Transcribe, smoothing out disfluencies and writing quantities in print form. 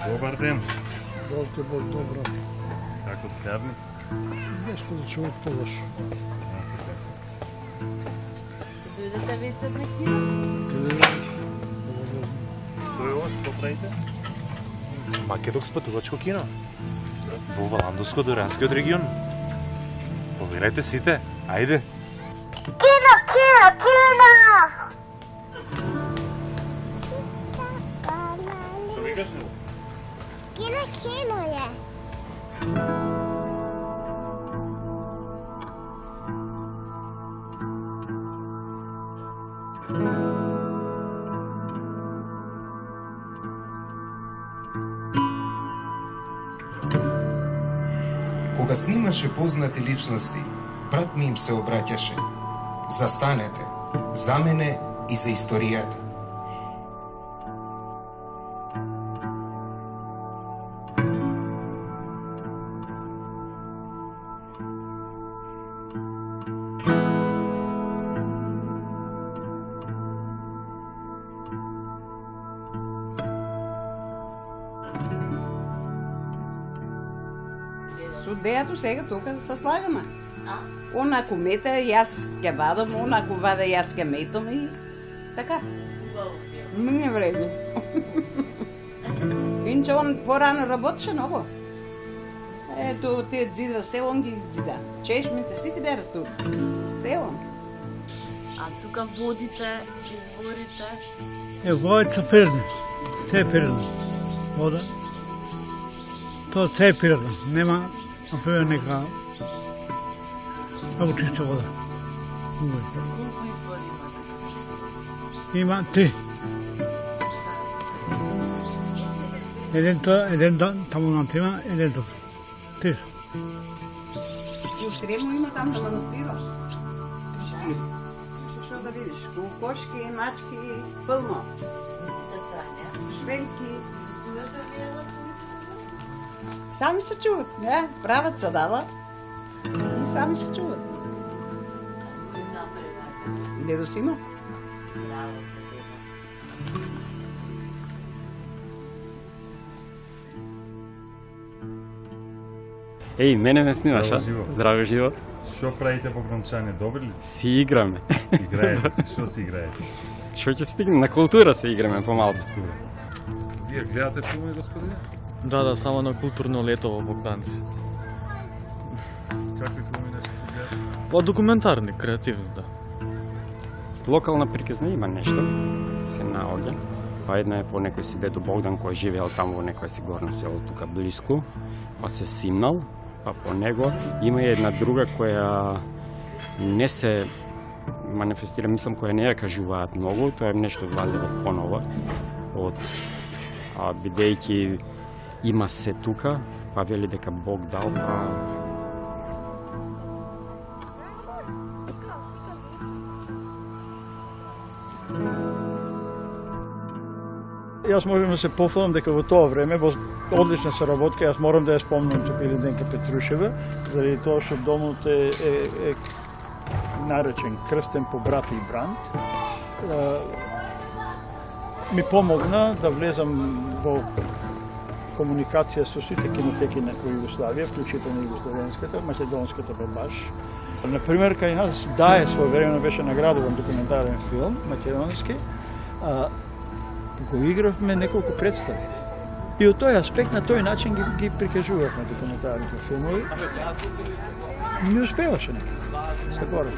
Добар ден. Дал ти Бог добро. Како снежник? Нешто да човек по-лошо. Дојдете вечер на кино? Што е ова? Што правите? Македонско патувачко кино. Во Валандовско-Доранскиот регион. Поверајте сите, ајде. Кино, кино, кино! Што викаш? Кино, кино е. Кога снимаше познати личности, брат ми им се обраќаше. Застанете, за мене и за историјата. Судејато сега тука се слагаме. Онаку мете, јас ќе вадам, онаку ваде, јас ќе метам и така. Не вреди. Инче он порано работеше много. Ето, тие зидва, се он ги иззида. Чешмите, сите беа тук. Се он. А тука водите, изворите. Водите природни. Се е природно. Вода. Тоа се е природно. Нема, например, нека много чиста вода. Колку извори Има 3. Еден таму натрима, еден тук. 3. И у Срему има там на манастира. Што да видиш, кокошки, мачки, пълно. Швенки. Сами се чуват, не? Правят се дала. И сами се чуват. Дедо си има. Еј, мене ме снимаш, Здраво, а? живо. Здраво живо. Што правите по Гранчање? Добри ли си? Си играме. Играете си? Што си играете? Што ќе стигне? На култура се играме помалку. Вие гледате филми, господине? Да, само на културно лето во Богданци. Какви филми нешто сте гледате? Па документарни, креативни, да. Локална приказна има нешто, се наоѓа. Па една е по некој си дедо Богдан кој живеел таму во некој си горно село тука блиску, па се симнал, па по него има и една друга која не се манифестира, мислам која не ја кажуваат многу, тоа е нешто валево понова од бидејќи има се тука, па вели дека Бог дал, па Јас можам да се пофалам дека во тоа време, во одлична соработка, јас морам да ја спомнам тука Илиденка Петрушева, заради тоа што домот е наречен, крстен по брат и бранд. Ми помогна да влезам во комуникација со сите кинотеки на Југославија, вклучително југословенската, македонската баш. Например, кај нас Дае своевремено беше наградуван документарен филм, македонски, го игравме неколку представи. И од тој аспект, на тој начин ги прикажувавме документарните филмови. Не успеваше некако. Се борам.